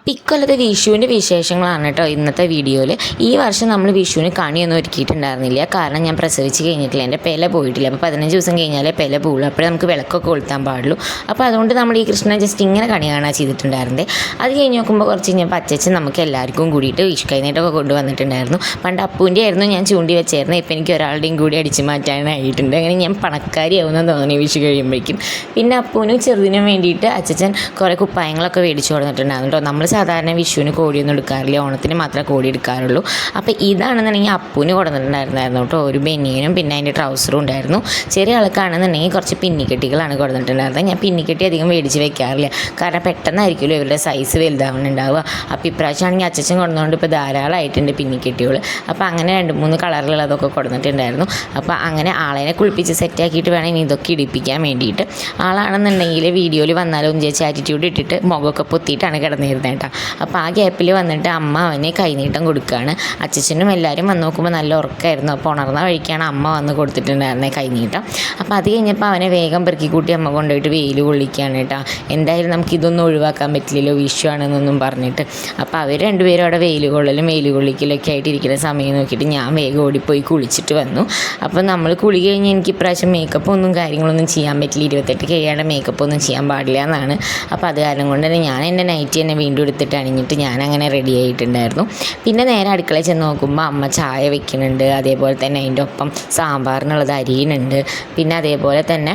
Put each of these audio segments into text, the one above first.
അപ്പോൾ ഇക്കൊല്ലത്തെ വിഷുവിൻ്റെ വിശേഷങ്ങളാണ് കേട്ടോ ഇന്നത്തെ വീഡിയോയിൽ. ഈ വർഷം നമ്മൾ വിഷുവിന് കണിയൊന്നും ഒരുക്കിയിട്ടുണ്ടായിരുന്നില്ല. കാരണം ഞാൻ പ്രസവിച്ച് കഴിഞ്ഞിട്ടില്ല, എൻ്റെ പെല പോയിട്ടില്ല. അപ്പോൾ 15 ദിവസം കഴിഞ്ഞാലേ പെല പോകുള്ളൂ. അപ്പോഴേ നമുക്ക് വിളക്കൊക്കെ കൊളുത്താൻ പാടുള്ളൂ. അപ്പോൾ അതുകൊണ്ട് നമ്മൾ ഈ കൃഷ്ണനെ ജസ്റ്റ് ഇങ്ങനെ കണി കാണാൻ ചെയ്തിട്ടുണ്ടായിരുന്നത്. അത് കഴിഞ്ഞ് നോക്കുമ്പോൾ കുറച്ച് കഴിഞ്ഞപ്പോൾ അച്ചച്ചൻ നമുക്ക് എല്ലാവർക്കും കൂടിയിട്ട് വിഷു കൈനീട്ടമൊക്കെ കൊണ്ടുവന്നിട്ടുണ്ടായിരുന്നു. പണ്ട് അപ്പൂൻ്റെ ആയിരുന്നു ഞാൻ ചൂണ്ടി വെച്ചായിരുന്നു. ഇപ്പോൾ എനിക്ക് ഒരാളുടെയും കൂടി അടിച്ചു മാറ്റാനായിട്ടുണ്ട്. അങ്ങനെ ഞാൻ പണക്കാരിയാവുമെന്ന് തോന്നി വിഷു കഴിയുമ്പോഴേക്കും. പിന്നെ അപ്പൂനും ചെറുതിനും വേണ്ടിയിട്ട് അച്ചച്ചൻ കുറേ കുപ്പായങ്ങളൊക്കെ മേടിച്ചു കൊടുത്തിട്ടുണ്ടായിരുന്നു കേട്ടോ. നമ്മൾ സാധാരണ വിഷുവിന് കോഴിയൊന്നും എടുക്കാറില്ല, ഓണത്തിന് മാത്രമേ കോഴി എടുക്കാറുള്ളൂ. അപ്പോൾ ഇതാണെന്നുണ്ടെങ്കിൽ അപ്പൂന് കൊടുത്തിട്ടുണ്ടായിരുന്നു കേട്ടോ. ഒരു ബനിയനും പിന്നെ അതിൻ്റെ ട്രൗസറും ഉണ്ടായിരുന്നു. ചെറിയ ആൾക്കാണെന്നുണ്ടെങ്കിൽ കുറച്ച് പിന്നിക്കെട്ടികളാണ് കൊടുത്തിട്ടുണ്ടായിരുന്നത്. ഞാൻ പിന്നിക്കെട്ടി അധികം മേടിച്ച് വെക്കാറില്ല, കാരണം പെട്ടെന്നായിരിക്കുമല്ലോ ഇവരുടെ സൈസ് വലുതാവുന്നുണ്ടാവുക. അപ്പോൾ ഇപ്രാവശ്യമാണെങ്കിൽ അച്ചച്ചൻ കൊടുത്തുകൊണ്ട് ഇപ്പോൾ ധാരാളമായിട്ടുണ്ട് പിന്നിക്കെട്ടികൾ. അപ്പോൾ അങ്ങനെ 2-3 കളറിലുള്ളതൊക്കെ കൊടുത്തിട്ടുണ്ടായിരുന്നു. അപ്പോൾ അങ്ങനെ ആളെ കുളിപ്പിച്ച് സെറ്റാക്കിയിട്ട് വേണം ഇനി ഇതൊക്കെ ഇടിപ്പിക്കാൻ വേണ്ടിയിട്ട്. ആളാണെന്നുണ്ടെങ്കിൽ വീഡിയോയിൽ വന്നാലും ഒന്ന് ചേച്ചി ആറ്റിറ്റ്യൂഡ് ഇട്ടിട്ട് മുഖമൊക്കെ പൊത്തിയിട്ടാണ് കിടന്നിരുന്നത് കേട്ടോ. അപ്പോൾ ആ ഗ്യാപ്പിൽ വന്നിട്ട് അമ്മ അവന് കൈനീട്ടം കൊടുക്കുകയാണ്. അച്ചച്ചനും എല്ലാവരും വന്ന് നോക്കുമ്പോൾ നല്ല ഉറക്കമായിരുന്നു. അപ്പോൾ ഉണർന്ന വഴിക്കാണ് അമ്മ വന്ന് കൊടുത്തിട്ടുണ്ടായിരുന്നത് കൈനീട്ടം. അപ്പോൾ അത് കഴിഞ്ഞപ്പോൾ അവനെ വേഗം പെറുക്കി കൂട്ടി അമ്മ കൊണ്ടുപോയിട്ട് വെയിൽ കൊള്ളിക്കുകയാണ് കേട്ടോ. എന്തായാലും നമുക്കിതൊന്നും ഒഴിവാക്കാൻ പറ്റില്ലല്ലോ, വിഷു ആണെന്നൊന്നും പറഞ്ഞിട്ട്. അപ്പോൾ അവർ രണ്ടുപേരും അവിടെ വെയിൽ കൊള്ളലും വെയിൽ കൊള്ളിക്കലൊക്കെ ആയിട്ട് ഇരിക്കുന്ന സമയം നോക്കിയിട്ട് ഞാൻ വേഗം ഓടിപ്പോയി കുളിച്ചിട്ട് വന്നു. അപ്പോൾ നമ്മൾ കുളി കഴിഞ്ഞ് എനിക്ക് ഇപ്രാവശ്യം മേക്കപ്പ് ഒന്നും കാര്യങ്ങളൊന്നും ചെയ്യാൻ പറ്റില്ല. 28 കഴിയാണ്ട് മേക്കപ്പ് ഒന്നും ചെയ്യാൻ പാടില്ല എന്നാണ്. അപ്പോൾ അത് കാരണം കൊണ്ട് തന്നെ ഞാൻ എൻ്റെ നൈറ്റ് തന്നെ വീണ്ടും എടുത്തിട്ട് അണിഞ്ഞിട്ട് ഞാനങ്ങനെ റെഡി ആയിട്ടുണ്ടായിരുന്നു. പിന്നെ നേരെ അടുക്കളയിൽ ചെന്ന് നോക്കുമ്പോൾ അമ്മ ചായ വെക്കുന്നുണ്ട്. അതേപോലെ തന്നെ അതിൻ്റെ ഒപ്പം സാമ്പാറിനുള്ളത് അരിയുന്നുണ്ട്. പിന്നെ അതേപോലെ തന്നെ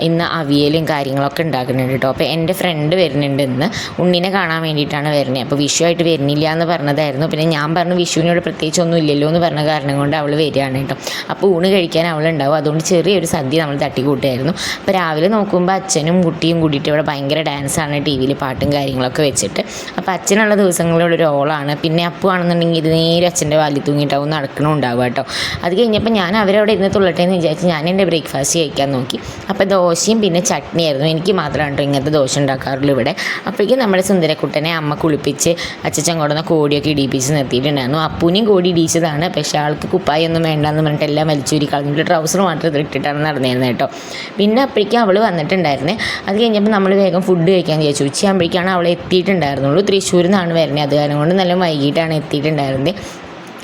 ഇന്ന് അവിയലും കാര്യങ്ങളൊക്കെ ഉണ്ടാക്കുന്നുണ്ട് കേട്ടോ. അപ്പോൾ എൻ്റെ ഫ്രണ്ട് വരുന്നുണ്ട് ഇന്ന്, ഉണ്ണിനെ കാണാൻ വേണ്ടിയിട്ടാണ് വരുന്നത്. അപ്പോൾ വിഷു ആയിട്ട് വരുന്നില്ല എന്ന് പറഞ്ഞതായിരുന്നു. പിന്നെ ഞാൻ പറഞ്ഞു വിഷുവിനോട് പ്രത്യേകിച്ച് ഒന്നും ഇല്ലല്ലോ എന്ന് പറഞ്ഞ കാരണം കൊണ്ട് അവൾ വരികയാണ് കേട്ടോ. അപ്പോൾ ഊണ് കഴിക്കാൻ അവളുണ്ടാവും, അതുകൊണ്ട് ചെറിയൊരു സദ്യ നമ്മൾ തട്ടിക്കൂട്ടായിരുന്നു. അപ്പോൾ രാവിലെ നോക്കുമ്പോൾ അച്ഛനും കുട്ടിയും കൂടിയിട്ട് ഇവിടെ ഭയങ്കര ഡാൻസാണ്, ടി വിയിൽ പാട്ടും കാര്യങ്ങളൊക്കെ വെച്ചിട്ട്. അപ്പോൾ അച്ഛനുള്ള ദിവസങ്ങളിലൊരു ഓളാണ്. പിന്നെ അപ്പു ആണെന്നുണ്ടെങ്കിൽ ഇത് നേരെ അച്ഛൻ്റെ വാലി തൂങ്ങിയിട്ടാവും നടക്കണമുണ്ടാവുക കേട്ടോ. അത് കഴിഞ്ഞപ്പോൾ ഞാൻ അവരവിടെ ഇരുന്ന് തുള്ളട്ടെ എന്ന് വിചാരിച്ച് ഞാൻ എൻ്റെ ബ്രേക്ക്ഫാസ്റ്റ് കഴിക്കാൻ നോക്കി. അപ്പോൾ ദോശയും പിന്നെ ചട്നിയായിരുന്നു. എനിക്ക് മാത്രമാണ് കേട്ടോ ഇങ്ങനത്തെ ദോശ ഉണ്ടാക്കാറുള്ളൂ ഇവിടെ. അപ്പോഴേക്കും നമ്മുടെ സുന്ദരക്കുട്ടനെ അമ്മ കുളിപ്പിച്ച് അച്ചച്ചൻ കൊടുന്ന കോടിയൊക്കെ ഇടിപ്പിച്ച് നിർത്തിയിട്ടുണ്ടായിരുന്നു. അപ്പൂനെയും കോടി ഇടിച്ചതാണ്, പക്ഷേ ആൾക്ക് കുപ്പായൊന്നും വേണ്ടെന്ന് പറഞ്ഞിട്ട് എല്ലാം വലിച്ചൂരി കളഞ്ഞിട്ട് ട്രൗസർ മാത്രം ഇട്ടിട്ടാണ് നടന്നിരുന്നത് കേട്ടോ. പിന്നെ അപ്പോഴേക്കും അവൾ വന്നിട്ടുണ്ടായിരുന്നേ. അത് കഴിഞ്ഞപ്പോൾ നമ്മൾ വേഗം ഫുഡ് കഴിക്കാൻ ചോദിച്ചു. ഉച്ചയാകുമ്പോഴേക്കാണ് അവൾ എത്തിയിട്ടുണ്ടായിരുന്നുള്ളൂ. തൃശ്ശൂരിൽ നിന്നാണ് വരുന്നത്, അത് കാരണം കൊണ്ട് നല്ല വൈകിട്ടാണ് എത്തിയിട്ടുണ്ടായിരുന്നത്.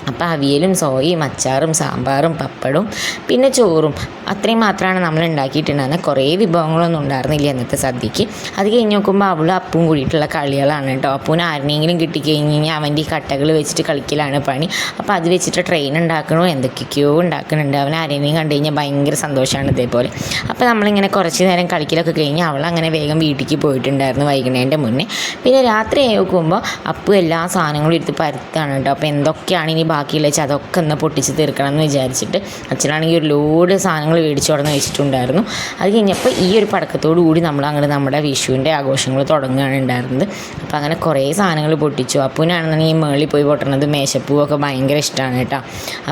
അപ്പോൾ അവിയലും സോയയും അച്ചാറും സാമ്പാറും പപ്പടവും പിന്നെ ചോറും അത്രയും മാത്രമാണ് നമ്മൾ ഉണ്ടാക്കിയിട്ടുണ്ടായിരുന്നത്. കുറേ വിഭവങ്ങളൊന്നും ഉണ്ടായിരുന്നില്ല അന്നത്തെ സദ്യക്ക്. അത് കഴിഞ്ഞ് നോക്കുമ്പോൾ അവളും അപ്പവും കൂടിയിട്ടുള്ള കളികളാണ് കേട്ടോ. അപ്പൂന് ആരെങ്കിലും കിട്ടിക്കഴിഞ്ഞ് കഴിഞ്ഞാൽ അവൻ്റെ ഈ കട്ടകൾ വെച്ചിട്ട് കളിക്കലാണ് പണി. അപ്പോൾ അത് വെച്ചിട്ട് ട്രെയിൻ ഉണ്ടാക്കണോ എന്തൊക്കെയൊക്കെയോ ഉണ്ടാക്കുന്നുണ്ട്. അവൻ ആരെങ്കിലും കണ്ടു കഴിഞ്ഞാൽ ഭയങ്കര സന്തോഷമാണ് ഇതേപോലെ. അപ്പോൾ നമ്മളിങ്ങനെ കുറച്ച് നേരം കളിക്കലൊക്കെ കഴിഞ്ഞ് അവൾ അങ്ങനെ വേഗം വീട്ടിലേക്ക് പോയിട്ടുണ്ടായിരുന്നു വൈകുന്നേരൻ്റെ മുന്നേ. പിന്നെ രാത്രി നോക്കുമ്പോൾ അപ്പു എല്ലാ സാധനങ്ങളും എടുത്ത് പരുത്താണ് കേട്ടോ. അപ്പോൾ എന്തൊക്കെയാണ് ഇനി ബാക്കിയുള്ള വെച്ചാൽ അതൊക്കെ ഒന്ന് പൊട്ടിച്ച് തീർക്കണം എന്ന് വിചാരിച്ചിട്ട് അച്ഛനാണെങ്കിൽ ഒരു ലോഡ് സാധനങ്ങൾ മേടിച്ചു കൊടുന്ന് വെച്ചിട്ടുണ്ടായിരുന്നു. അത് കഴിഞ്ഞപ്പോൾ ഈ ഒരു പടക്കത്തോടു കൂടി നമ്മളങ്ങനെ നമ്മുടെ വിഷുവിൻ്റെ ആഘോഷങ്ങൾ തുടങ്ങുകയാണ് ഉണ്ടായിരുന്നത്. അപ്പോൾ അങ്ങനെ കുറേ സാധനങ്ങൾ പൊട്ടിച്ചു. അപ്പൂനാണെന്നുണ്ടെങ്കിൽ ഈ മേളിൽ പോയി പൊട്ടണത് മേശപ്പൂവൊക്കെ ഭയങ്കര ഇഷ്ടമാണ് കേട്ടോ.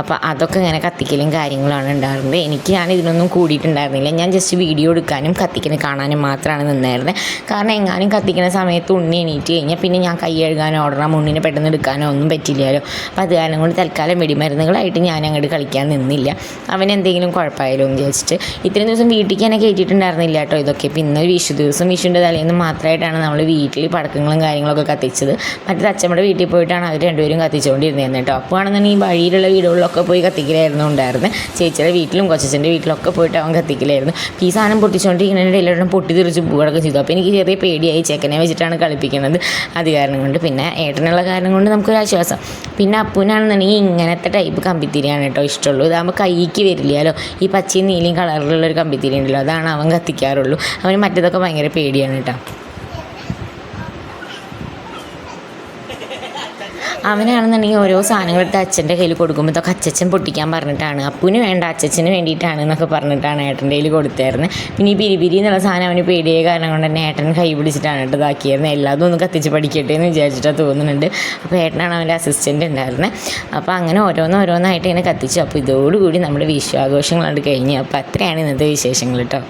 അപ്പോൾ അതൊക്കെ ഇങ്ങനെ കത്തിക്കലും കാര്യങ്ങളാണ് ഉണ്ടായിരുന്നത്. ഞാൻ ഇതിനൊന്നും കൂടിയിട്ടുണ്ടായിരുന്നില്ല. ഞാൻ ജസ്റ്റ് വീഡിയോ എടുക്കാനും കത്തിക്കലും കാണാനും മാത്രമാണ് നിന്നായിരുന്നത്. കാരണം എങ്ങാനും കത്തിക്കുന്ന സമയത്ത് ഉണ്ണി എണീറ്റ് കഴിഞ്ഞാൽ പിന്നെ ഞാൻ കൈ കഴുകാനോ ഓടണം, ഉണ്ണിനെ പെട്ടെന്ന് എടുക്കാനോ ഒന്നും പറ്റില്ലല്ലോ. അപ്പോൾ അത് കാരണം കൊണ്ട് തൽക്കാലം വെടിമരുന്നുകളായിട്ട് ഞാൻ അങ്ങോട്ട് കളിക്കാൻ നിന്നില്ല. അവൻ എന്തെങ്കിലും കുഴപ്പമായാലും എന്ന് വിചാരിച്ചിട്ട്. ഇത്രയും ദിവസം വീട്ടിലേക്ക് തന്നെ കയറ്റിയിട്ടുണ്ടായിരുന്നില്ല കേട്ടോ ഇതൊക്കെ. ഇപ്പോൾ ഇന്നൊരു വിഷു ദിവസം, വിഷുവിൻ്റെ തലേന്ന് മാത്രമായിട്ടാണ് നമ്മൾ വീട്ടിൽ പടക്കങ്ങളും കാര്യങ്ങളൊക്കെ കത്തിച്ചത്. മറ്റേത് അച്ഛമ്മയുടെ വീട്ടിൽ പോയിട്ടാണ് അവർ രണ്ടുപേരും കത്തിച്ചുകൊണ്ടിരുന്നത് കേട്ടോ. അപ്പോൾ ആണെന്നുണ്ടെങ്കിൽ ഈ വഴിയിലുള്ള വീടുകളിലൊക്കെ പോയി കത്തിക്കലായിരുന്നു ഉണ്ടായിരുന്നത്. ചേച്ചിയുടെ വീട്ടിലും കൊച്ചച്ഛൻ്റെ വീട്ടിലൊക്കെ പോയിട്ട് അവൻ കത്തിക്കലായിരുന്നു. ഈ സാധനം പൊട്ടിച്ചുകൊണ്ടിരിക്കുന്നതിൻ്റെ ഇടയിലും പൊട്ടി തെറിച്ച് പോവുകയൊക്കെ ചെയ്തു. അപ്പോൾ എനിക്ക് ചെറിയ പേടിയായി, ചെക്കനെ വെച്ചിട്ടാണ് കളിപ്പിക്കുന്നത്. അത് കാരണം കൊണ്ട് പിന്നെ ഏട്ടനുള്ള കാരണം കൊണ്ട് നമുക്കൊരാശ്വാസം. പിന്നെ അപ്പൂനാണെന്നുണ്ടെങ്കിൽ ഇങ്ങനത്തെ ടൈപ്പ് കമ്പിത്തിരിയാണ് കേട്ടോ ഇഷ്ടമുള്ളൂ. ഇതാകുമ്പോൾ കൈക്ക് വരില്ലല്ലോ. ഈ പച്ചയും നീലയും കളറിലുള്ളൊരു കമ്പിത്തിരി ഉണ്ടല്ലോ, അതാണ് അവൻ കത്തിക്കാറുള്ളൂ. അവന് മറ്റേതൊക്കെ ഭയങ്കര പേടിയാണ് കേട്ടോ. അവനാണെന്നുണ്ടെങ്കിൽ ഓരോ സാധനങ്ങളെടുത്ത് അച്ഛൻ്റെ കയ്യിൽ കൊടുക്കുമ്പോൾ ഇതൊക്കെ അച്ഛൻ പൊട്ടിക്കാൻ പറഞ്ഞിട്ടാണ്, അപ്പൂന് വേണ്ട അച്ഛന് വേണ്ടിയിട്ടാണ് എന്നൊക്കെ പറഞ്ഞിട്ടാണ് ഏട്ടൻ്റെ കയ്യിൽ കൊടുത്തായിരുന്നത്. പിന്നെ ഈ പിരിപിരി എന്നുള്ള സാധനം അവന് പേടിയായ കാരണം കൊണ്ട് തന്നെ ഏട്ടൻ കൈ പിടിച്ചിട്ടാണ് കേട്ടോ ഇതാക്കിയായിരുന്നത്. എല്ലാതും ഒന്ന് കത്തിച്ച് പഠിക്കട്ടെ എന്ന് വിചാരിച്ചിട്ടാണ് തോന്നുന്നുണ്ട്. അപ്പോൾ ഏട്ടനാണ് അവൻ്റെ അസിസ്റ്റൻ്റ് ഉണ്ടായിരുന്നത്. അപ്പോൾ അങ്ങനെ ഓരോന്നായിട്ട് ഇങ്ങനെ കത്തിച്ചു. അപ്പോൾ ഇതോടുകൂടി നമ്മുടെ വിഷു ആഘോഷങ്ങളാണ് കഴിഞ്ഞു. അപ്പോൾ അത്രയാണ് ഇന്നത്തെ വിശേഷങ്ങൾ കേട്ടോ.